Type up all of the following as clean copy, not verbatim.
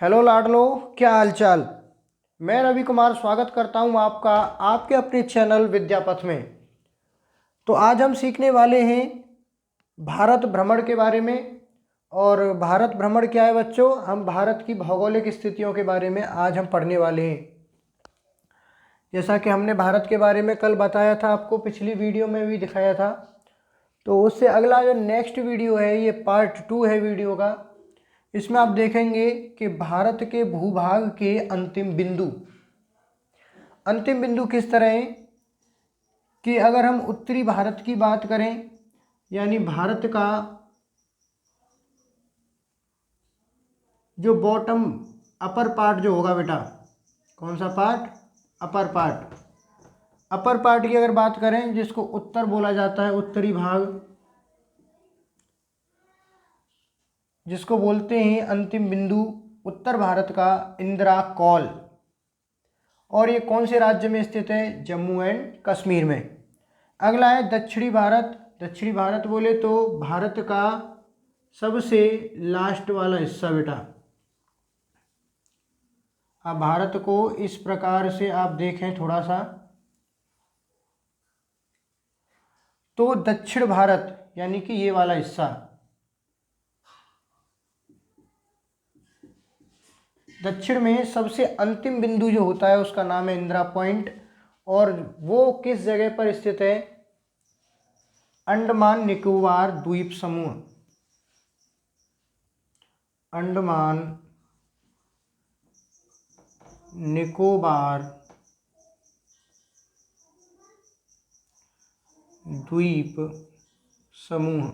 Hello लाडलो, क्या हालचाल। मैं रवि कुमार स्वागत करता हूं आपका आपके अपने चैनल विद्यापथ में। तो आज हम सीखने वाले हैं भारत भ्रमण के बारे में। और भारत भ्रमण क्या है बच्चों, हम भारत की भौगोलिक स्थितियों के बारे में आज हम पढ़ने वाले हैं। जैसा कि हमने भारत के बारे में कल बताया था, आपको पिछली वीडियो में भी दिखाया था। तो उससे अगला जो नेक्स्ट वीडियो है, ये पार्ट 2 है वीडियो का। इसमें आप देखेंगे कि भारत के भूभाग के अंतिम बिंदु किस तरह है कि अगर हम उत्तरी भारत की बात करें, यानी भारत का जो बॉटम अपर पार्ट जो होगा बेटा, कौन सा पार्ट, अपर पार्ट की अगर बात करें, जिसको उत्तर बोला जाता है, उत्तरी भाग जिसको बोलते हैं अंतिम बिंदु, उत्तर भारत का इंदिरा कौल। और ये कौन से राज्य में स्थित है, जम्मू एंड कश्मीर में। अगला है दक्षिणी भारत बोले तो भारत का सबसे लास्ट वाला हिस्सा बेटा। अब भारत को इस प्रकार से आप देखें थोड़ा सा, तो दक्षिण भारत यानी कि ये वाला हिस्सा, दक्षिण में सबसे अंतिम बिंदु जो होता है उसका नाम है इंदिरा पॉइंट। और वो किस जगह पर स्थित है, अंडमान निकोबार द्वीप समूह, अंडमान निकोबार द्वीप समूह।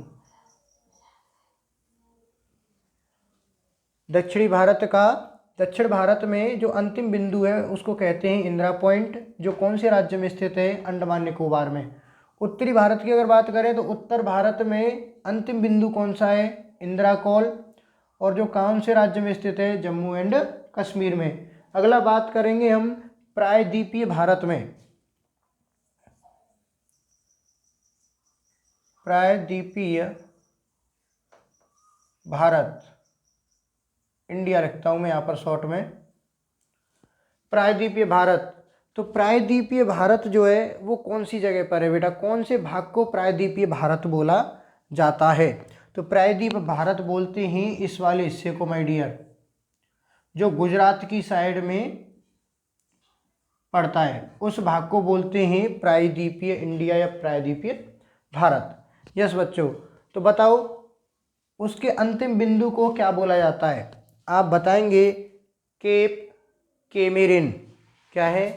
दक्षिण भारत में जो अंतिम बिंदु है उसको कहते हैं इंदिरा पॉइंट, जो कौन से राज्य में स्थित है, अंडमान निकोबार में। उत्तरी भारत की अगर बात करें तो उत्तर भारत में अंतिम बिंदु कौन सा है, इंदिरा कौल, और जो कौन से राज्य में स्थित है, जम्मू एंड कश्मीर में। अगला बात करेंगे हम प्रायद्वीपीय भारत में। प्रायद्वीपीय भारत, इंडिया रखता हूं मैं यहाँ पर शॉर्ट में, प्रायद्वीपीय भारत। तो प्रायद्वीपीय भारत जो है वो कौन सी जगह पर है बेटा, कौन से भाग को प्रायद्वीपीय भारत बोला जाता है। तो प्रायद्वीप भारत बोलते हैं इस वाले हिस्से को माय डियर, जो गुजरात की साइड में पड़ता है, उस भाग को बोलते हैं प्रायद्वीपीय इंडिया या प्रायद्वीपीय भारत। यस बच्चों, तो बताओ उसके अंतिम बिंदु को क्या बोला जाता है। आप बताएंगे केप केमेरिन। क्या है,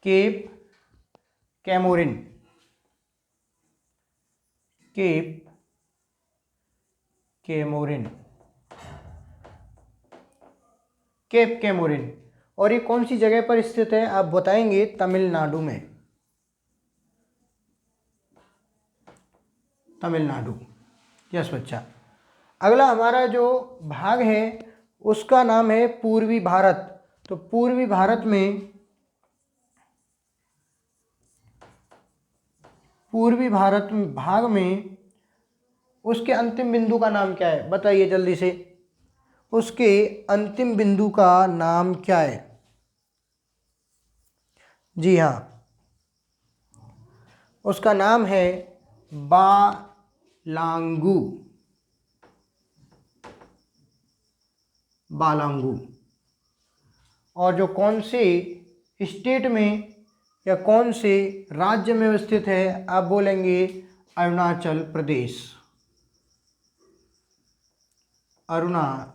Cape Comorin, Cape Comorin, Cape Comorin. और ये कौन सी जगह पर स्थित है, आप बताएंगे तमिलनाडु में, तमिलनाडु। यस बच्चा। अगला हमारा जो भाग है उसका नाम है पूर्वी भारत। तो पूर्वी भारत में, पूर्वी भारत भाग में उसके अंतिम बिंदु का नाम क्या है, बताइए जल्दी से, उसके अंतिम बिंदु का नाम क्या है। जी हाँ, उसका नाम है बालांगू, बालांगू। और जो कौन से स्टेट में या कौन से राज्य में स्थित है, आप बोलेंगे अरुणाचल प्रदेश, अरुणाचल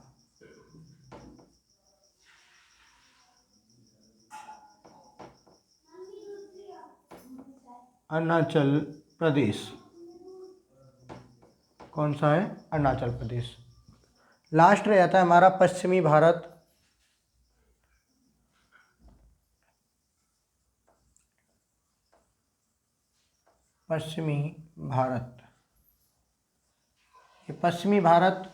प्रदेश। कौन सा है, अरुणाचल प्रदेश। लास्ट रह जाता है हमारा पश्चिमी भारत। पश्चिमी भारत, ये पश्चिमी भारत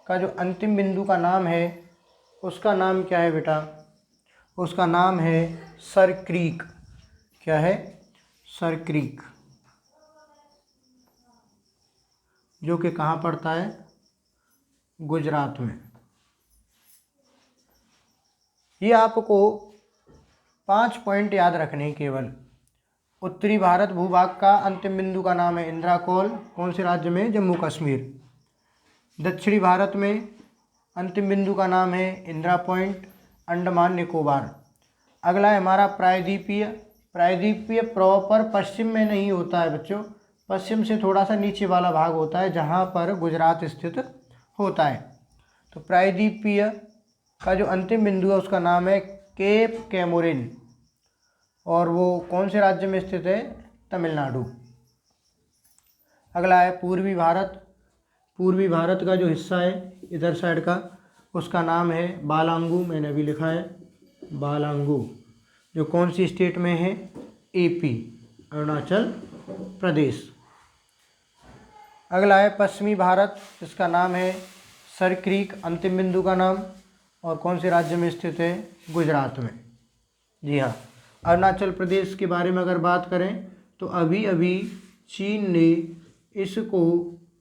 का जो अंतिम बिंदु का नाम है उसका नाम क्या है बेटा, उसका नाम है सर क्रीक। क्या है, सर क्रीक, जो कि कहाँ पड़ता है, गुजरात में। ये आपको 5 पॉइंट याद रखने हैं केवल। उत्तरी भारत भूभाग का अंतिम बिंदु का नाम है इंदिरा कॉल, कौन से राज्य में? जम्मू कश्मीर। दक्षिणी भारत में अंतिम बिंदु का नाम है इंदिरा पॉइंट, अंडमान निकोबार। अगला है हमारा प्रायद्वीपीय। प्रायद्वीपीय प्रॉपर पश्चिम में नहीं होता है बच्चों, पश्चिम से थोड़ा सा नीचे वाला भाग होता है जहाँ पर गुजरात स्थित होता है। तो प्रायद्वीपीय का जो अंतिम बिंदु है उसका नाम है केप कैमोरिन, और वो कौन से राज्य में स्थित है? तमिलनाडु। अगला है पूर्वी भारत। पूर्वी भारत का जो हिस्सा है इधर साइड का, उसका नाम है बालांगू, मैंने अभी लिखा है बालांगू, जो कौन सी स्टेट में है? एपी, अरुणाचल प्रदेश। अगला है पश्चिमी भारत, जिसका नाम है सर क्रीक, अंतिम बिंदु का नाम, और कौन से राज्य में स्थित है? गुजरात में। जी हाँ। अरुणाचल प्रदेश के बारे में अगर बात करें तो अभी अभी चीन ने इसको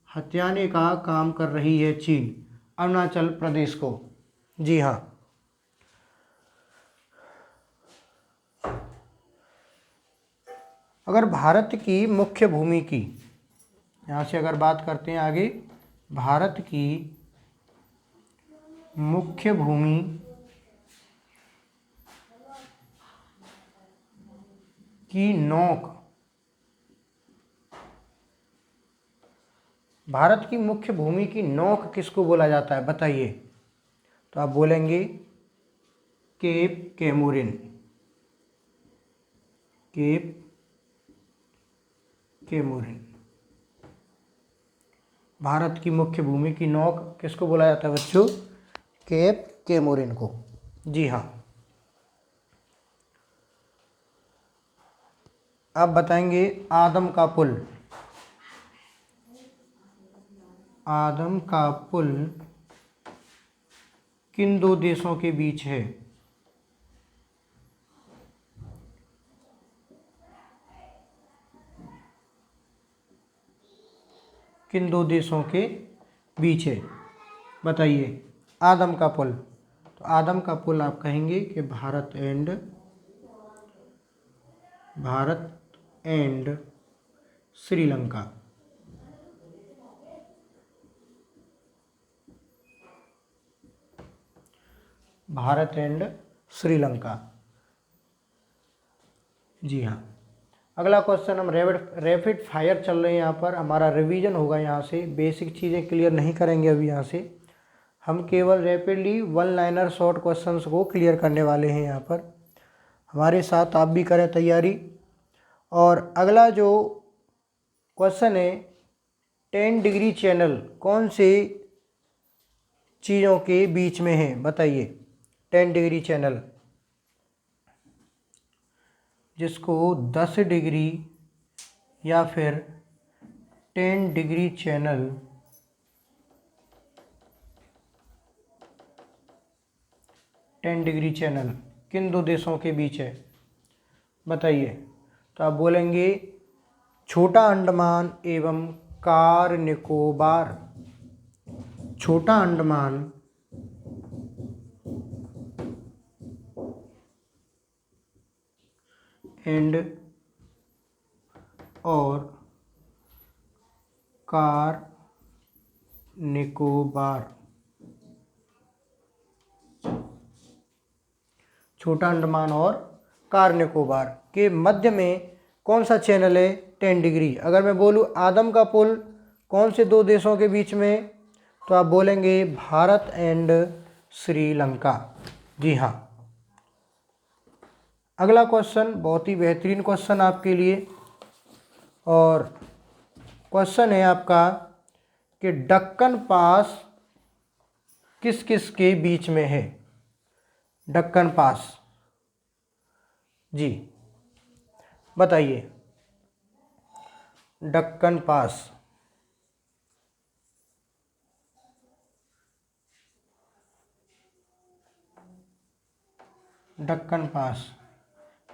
हथियाने का काम कर रही है, चीन अरुणाचल प्रदेश को। जी हाँ। अगर भारत की मुख्य भूमि की, यहाँ से अगर बात करते हैं आगे, भारत की मुख्य भूमि की नोक, भारत की मुख्य भूमि की नोक किसको बोला जाता है? बताइए। तो आप बोलेंगे केप कैमोरिन, केप कैमोरिन। भारत की मुख्य भूमि की नोक किसको बोला जाता है बच्चों? केप कैमोरिन को। जी हाँ। अब बताएंगे आदम का पुल। आदम का पुल किन दो देशों के बीच है? किन दो देशों के बीच है? बताइए। आदम का पुल, तो आदम का पुल आप कहेंगे कि भारत एंड श्रीलंका। भारत एंड श्रीलंका। जी हाँ। अगला क्वेश्चन, हम रैपिड फायर चल रहे हैं, यहाँ पर हमारा रिवीजन होगा। यहाँ से बेसिक चीज़ें क्लियर नहीं करेंगे अभी, यहाँ से हम केवल rapidly one liner short questions को क्लियर करने वाले हैं। यहाँ पर हमारे साथ आप भी करें तैयारी। और अगला जो क्वेश्चन है, 10 डिग्री चैनल कौन से चीज़ों के बीच में है? बताइए। 10 डिग्री चैनल, जिसको 10 डिग्री या फिर 10 डिग्री चैनल, 10 डिग्री चैनल किन दो देशों के बीच है? बताइए। तो आप बोलेंगे छोटा अंडमान एवं कार निकोबार। छोटा अंडमान एंड और कार निकोबार। छोटा अंडमान और कार निकोबार के मध्य में कौन सा चैनल है? 10 डिग्री। अगर मैं बोलूँ आदम का पुल कौन से दो देशों के बीच में, तो आप बोलेंगे भारत एंड श्रीलंका। जी हाँ। अगला क्वेश्चन बहुत ही बेहतरीन क्वेश्चन आपके लिए, और क्वेश्चन है आपका कि दक्कन पास किस किस के बीच में है? दक्कन पास। जी बताइए। दक्कन पास, दक्कन पास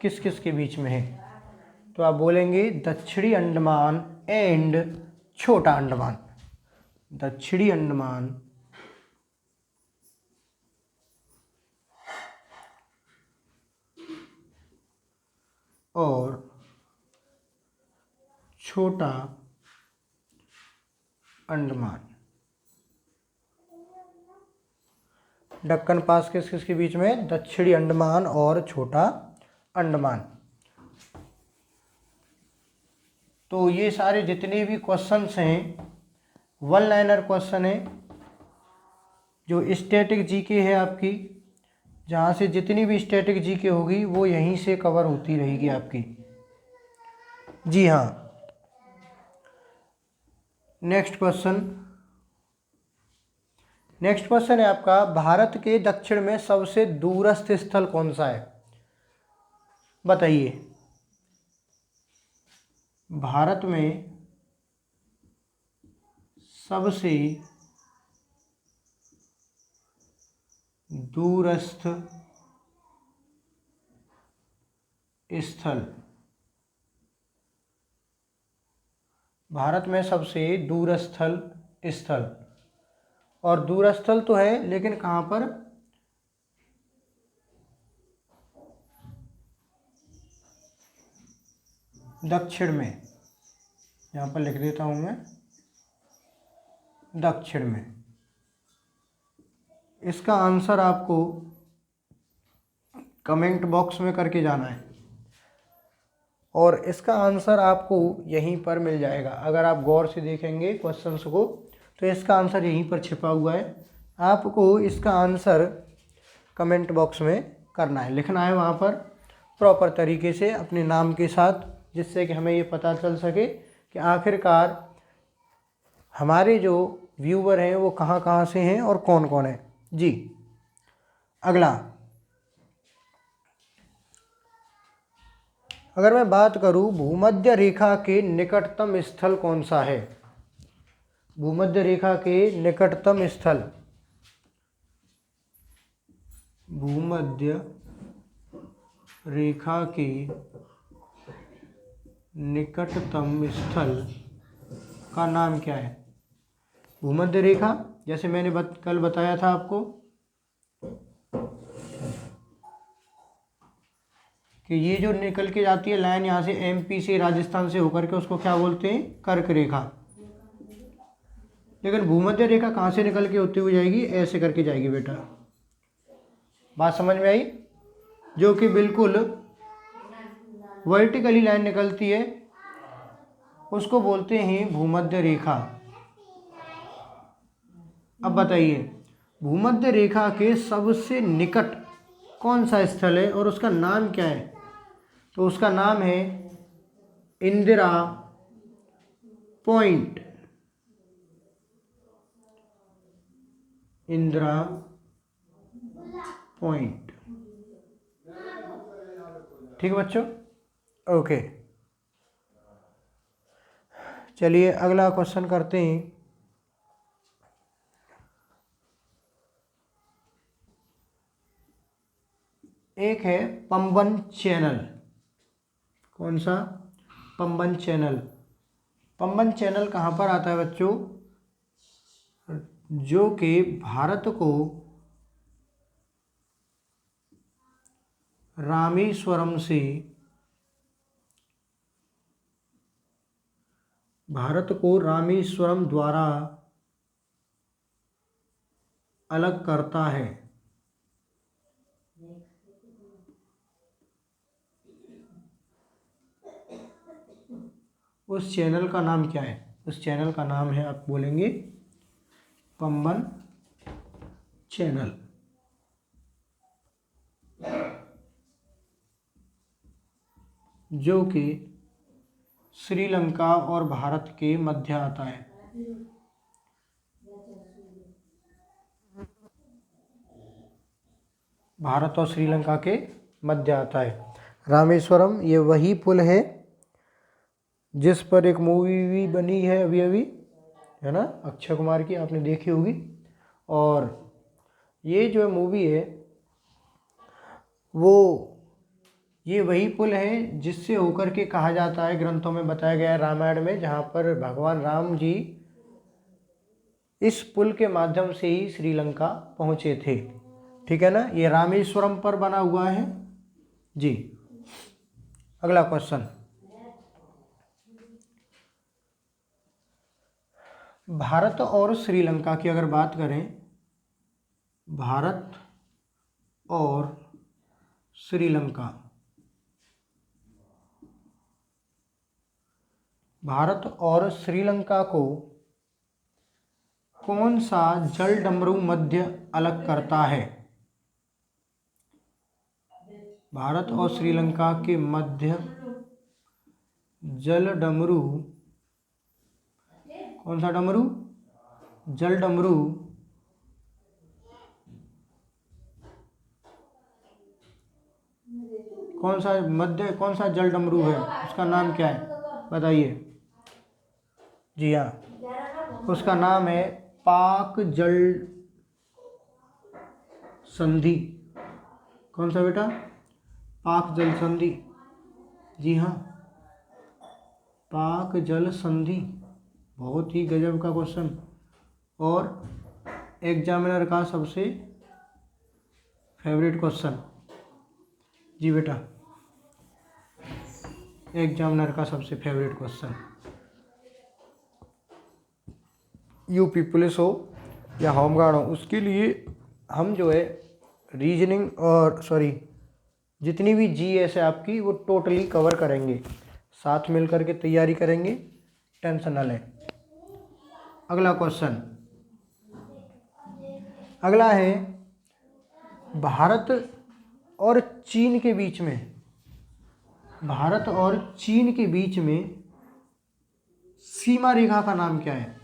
किस किस के बीच में है? तो आप बोलेंगे दक्षिणी अंडमान एंड छोटा अंडमान। दक्षिणी अंडमान छोटा अंडमान। दक्कन पास किस किसके बीच में? दक्षिणी अंडमान और छोटा अंडमान। तो ये सारे जितने भी क्वेश्चंस हैं वन लाइनर क्वेश्चन है, जो स्टैटिक जीके है आपकी, जहाँ से जितनी भी स्टैटिक जीके होगी वो यहीं से कवर होती रहेगी आपकी। जी हाँ। नेक्स्ट क्वेश्चन है आपका, भारत के दक्षिण में सबसे दूरस्थ स्थल कौन सा है? बताइए। भारत में सबसे दूरस्थ स्थल, भारत में सबसे दूरस्थल स्थल, और दूरस्थल तो है लेकिन कहाँ पर? दक्षिण में। यहाँ पर लिख देता हूँ मैं, दक्षिण में। इसका आंसर आपको कमेंट बॉक्स में करके जाना है, और इसका आंसर आपको यहीं पर मिल जाएगा। अगर आप गौर से देखेंगे क्वेश्चंस को तो इसका आंसर यहीं पर छिपा हुआ है। आपको इसका आंसर कमेंट बॉक्स में करना है, लिखना है वहाँ पर प्रॉपर तरीके से अपने नाम के साथ, जिससे कि हमें ये पता चल सके कि आखिरकार हमारे जो व्यूवर हैं वो कहाँ कहाँ से हैं और कौन कौन है। जी अगला, अगर मैं बात करूं भूमध्य रेखा के निकटतम स्थल कौन सा है? भूमध्य रेखा के निकटतम स्थल, भूमध्य रेखा के निकटतम स्थल का नाम क्या है? भूमध्य रेखा, जैसे मैंने कल बताया था आपको कि ये जो निकल के जाती है लाइन यहाँ से एमपी से, राजस्थान से होकर के, उसको क्या बोलते हैं? कर्क रेखा। लेकिन भूमध्य रेखा कहाँ से निकल के होती हुई जाएगी? ऐसे करके जाएगी बेटा। बात समझ में आई? जो कि बिल्कुल वर्टिकली लाइन निकलती है उसको बोलते हैं भूमध्य रेखा। अब बताइए, भूमध्य रेखा के सबसे निकट कौन सा स्थल है और उसका नाम क्या है? तो उसका नाम है इंदिरा पॉइंट। इंदिरा पॉइंट। ठीक है बच्चों, ओके। चलिए अगला क्वेश्चन करते हैं। एक है पंबन चैनल। कौन सा? पंबन चैनल। पंबन चैनल कहाँ पर आता है बच्चों? जो कि भारत को रामेश्वरम से, भारत को रामेश्वरम द्वारा अलग करता है। उस चैनल का नाम क्या है? उस चैनल का नाम है, आप बोलेंगे पंबन चैनल। जो कि श्रीलंका और भारत के मध्य आता है। भारत और श्रीलंका के मध्य आता है रामेश्वरम। ये वही पुल है जिस पर एक मूवी भी बनी है अभी अभी, है ना, अक्षय कुमार की, आपने देखी होगी। और ये जो मूवी है वो ये वही पुल है जिससे होकर के कहा जाता है, ग्रंथों में बताया गया है, रामायण में, जहाँ पर भगवान राम जी इस पुल के माध्यम से ही श्रीलंका पहुँचे थे। ठीक है ना, ये रामेश्वरम पर बना हुआ है जी। अगला क्वेश्चन, भारत और श्रीलंका की अगर बात करें, भारत और श्रीलंका, भारत और श्रीलंका को कौन सा जलडमरू मध्य अलग करता है? भारत और श्रीलंका के मध्य जलडमरू, कौन सा डमरू? जलडमरू कौन सा मध्य, कौन सा जलडमरू है, उसका नाम क्या है बताइए? जी हाँ, उसका नाम है पाक जल संधि। कौन सा बेटा? पाक जल संधि। जी हाँ, पाक जल संधि। बहुत ही गजब का क्वेश्चन और एग्जामिनर का सबसे फेवरेट क्वेश्चन। जी बेटा, एग्जामिनर का सबसे फेवरेट क्वेश्चन। यूपी पुलिस हो या होमगार्ड हो, उसके लिए हम जो है रीजनिंग और जितनी भी जीएस है आपकी वो टोटली कवर करेंगे, साथ मिल करके तैयारी करेंगे, टेंशन न लें। अगला क्वेश्चन, अगला है भारत और चीन के बीच में, भारत और चीन के बीच में सीमा रेखा का नाम क्या है?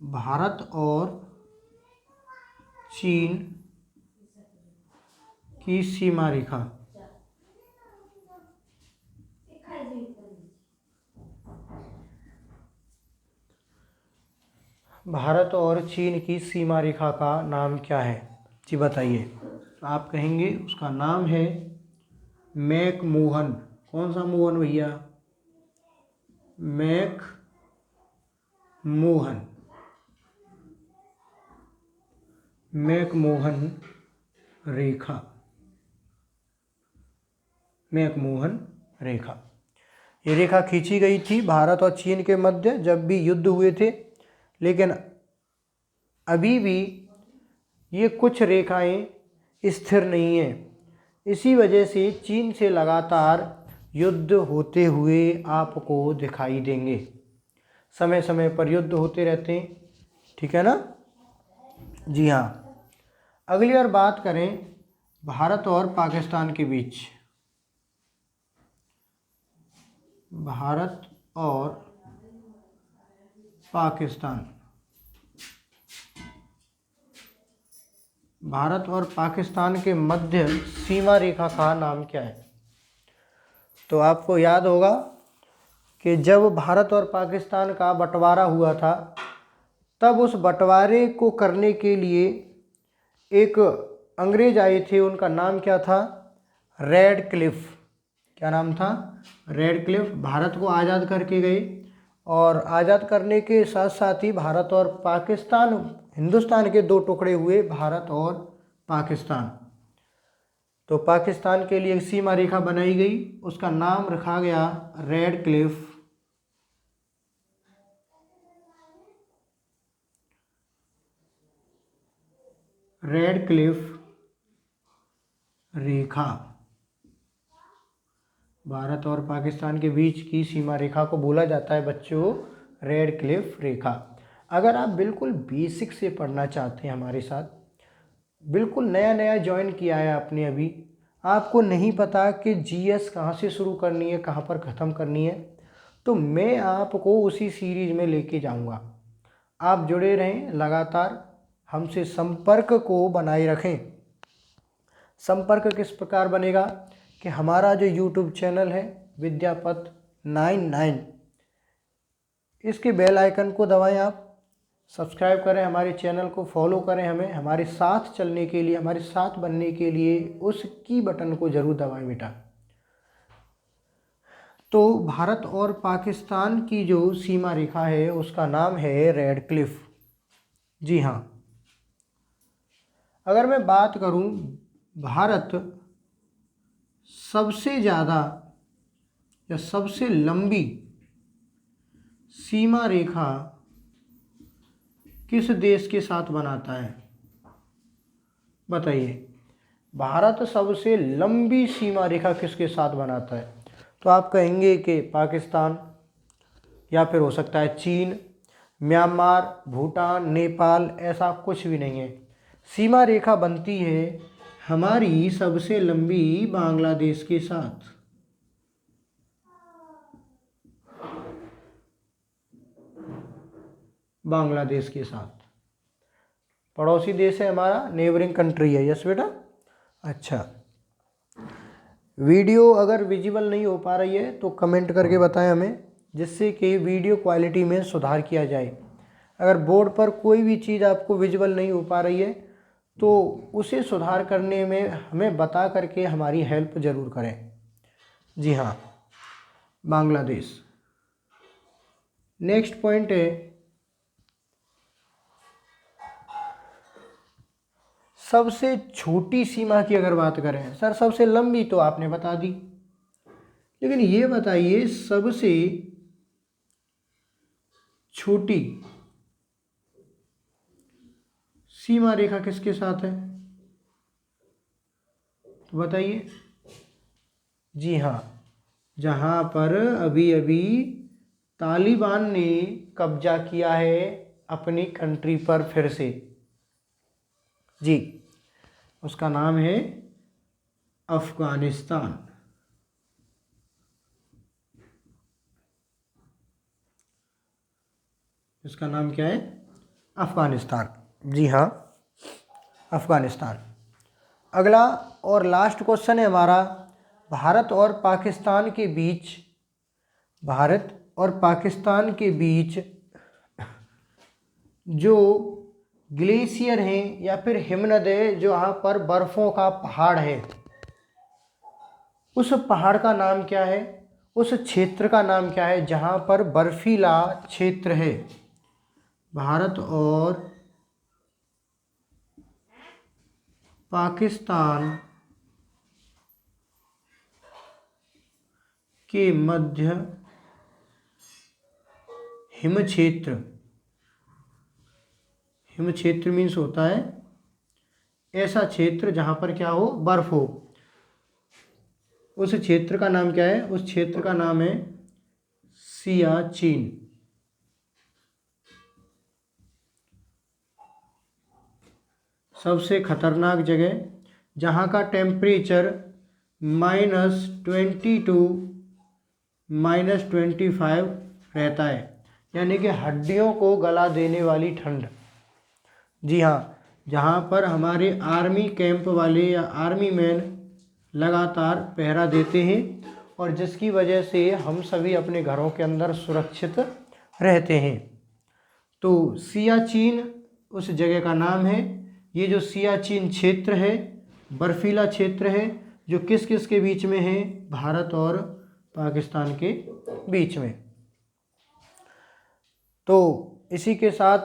भारत और चीन की सीमा रेखा, भारत और चीन की सीमा रेखा का नाम क्या है? जी बताइए। आप कहेंगे उसका नाम है मैकमोहन। कौन सा मोहन भैया? मैकमोहन, मैकमोहन रेखा, मैकमोहन रेखा। ये रेखा खींची गई थी भारत और चीन के मध्य जब भी युद्ध हुए थे, लेकिन अभी भी ये कुछ रेखाएं स्थिर नहीं हैं। इसी वजह से चीन से लगातार युद्ध होते हुए आपको दिखाई देंगे। समय समय पर युद्ध होते रहते हैं, ठीक है ना? जी हाँ। अगली बार बात करें भारत और पाकिस्तान के बीच, भारत और पाकिस्तान, भारत और पाकिस्तान के मध्य सीमा रेखा का नाम क्या है? तो आपको याद होगा कि जब भारत और पाकिस्तान का बंटवारा हुआ था, तब उस बंटवारे को करने के लिए एक अंग्रेज आए थे, उनका नाम क्या था? Red Cliff. क्या नाम था? Red Cliff. भारत को आज़ाद करके गए और आज़ाद करने के साथ साथ ही भारत और पाकिस्तान, हिंदुस्तान के दो टुकड़े हुए, भारत और पाकिस्तान। तो पाकिस्तान के लिए एक सीमा रेखा बनाई गई, उसका नाम रखा गया रेड क्लिफ, रेड क्लिफ रेखा। भारत और पाकिस्तान के बीच की सीमा रेखा को बोला जाता है बच्चों रेड क्लिफ रेखा। अगर आप बिल्कुल बेसिक से पढ़ना चाहते हैं हमारे साथ, बिल्कुल नया नया ज्वाइन किया है आपने अभी, आपको नहीं पता कि जीएस कहाँ से शुरू करनी है, कहाँ पर ख़त्म करनी है, तो मैं आपको उसी सीरीज़ में लेके जाऊंगा। आप जुड़े रहें, लगातार हमसे संपर्क को बनाए रखें। संपर्क किस प्रकार बनेगा कि हमारा जो यूट्यूब चैनल है विद्यापथ 99, इसके बेल आइकन को दबाएं, आप सब्सक्राइब करें, हमारे चैनल को फॉलो करें, हमें हमारे साथ चलने के लिए, हमारे साथ बनने के लिए उस की बटन को ज़रूर दबाएं बेटा। तो भारत और पाकिस्तान की जो सीमा रेखा है उसका नाम है रेड क्लिफ। जी हाँ। अगर मैं बात करूं भारत सबसे ज़्यादा या सबसे लंबी सीमा रेखा किस देश के साथ बनाता है? बताइए। भारत सबसे लंबी सीमा रेखा किसके साथ बनाता है? तो आप कहेंगे कि पाकिस्तान, या फिर हो सकता है चीन, म्यांमार, भूटान, नेपाल। ऐसा कुछ भी नहीं है। सीमा रेखा बनती है हमारी सबसे लंबी बांग्लादेश के साथ। बांग्लादेश के साथ पड़ोसी देश है हमारा, नेबरिंग कंट्री है। यस बेटा। अच्छा, वीडियो अगर विजिबल नहीं हो पा रही है तो कमेंट करके बताएं हमें, जिससे कि वीडियो क्वालिटी में सुधार किया जाए। अगर बोर्ड पर कोई भी चीज़ आपको विजिबल नहीं हो पा रही है तो उसे सुधार करने में हमें बता करके हमारी हेल्प ज़रूर करें। जी हाँ, बांग्लादेश। नेक्स्ट पॉइंट है सबसे छोटी सीमा की अगर बात करें। सर सबसे लंबी तो आपने बता दी, लेकिन ये बताइए सबसे छोटी सीमा रेखा किसके साथ है? तो बताइए। जी हाँ, जहाँ पर अभी अभी तालिबान ने कब्जा किया है अपनी कंट्री पर फिर से। जी, उसका नाम है अफगानिस्तान। इसका नाम क्या है? अफगानिस्तान। जी हाँ, अफगानिस्तान। अगला और लास्ट क्वेश्चन है हमारा, भारत और पाकिस्तान के बीच जो ग्लेशियर हैं या फिर हिमनद है, जो यहाँ पर बर्फ़ों का पहाड़ है, उस पहाड़ का नाम क्या है? उस क्षेत्र का नाम क्या है जहाँ पर बर्फीला क्षेत्र है? भारत और पाकिस्तान के मध्य हिम क्षेत्र मीन्स होता है ऐसा क्षेत्र जहाँ पर क्या हो? बर्फ हो। उस क्षेत्र का नाम क्या है? उस क्षेत्र का नाम है सियाचिन। सबसे खतरनाक जगह जहाँ का टेम्परेचर -22 -25 रहता है, यानी कि हड्डियों को गला देने वाली ठंड। जी हाँ, जहाँ पर हमारे आर्मी कैंप वाले या आर्मी मैन लगातार पहरा देते हैं और जिसकी वजह से हम सभी अपने घरों के अंदर सुरक्षित रहते हैं। तो सियाचिन उस जगह का नाम है। ये जो सियाचिन क्षेत्र है बर्फीला क्षेत्र है, जो किस किस के बीच में है? भारत और पाकिस्तान के बीच में। तो इसी के साथ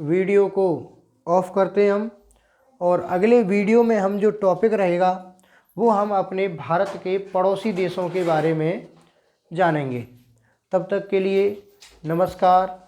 वीडियो को ऑफ करते हैं हम, और अगले वीडियो में हम जो टॉपिक रहेगा वो हम अपने भारत के पड़ोसी देशों के बारे में जानेंगे। तब तक के लिए नमस्कार।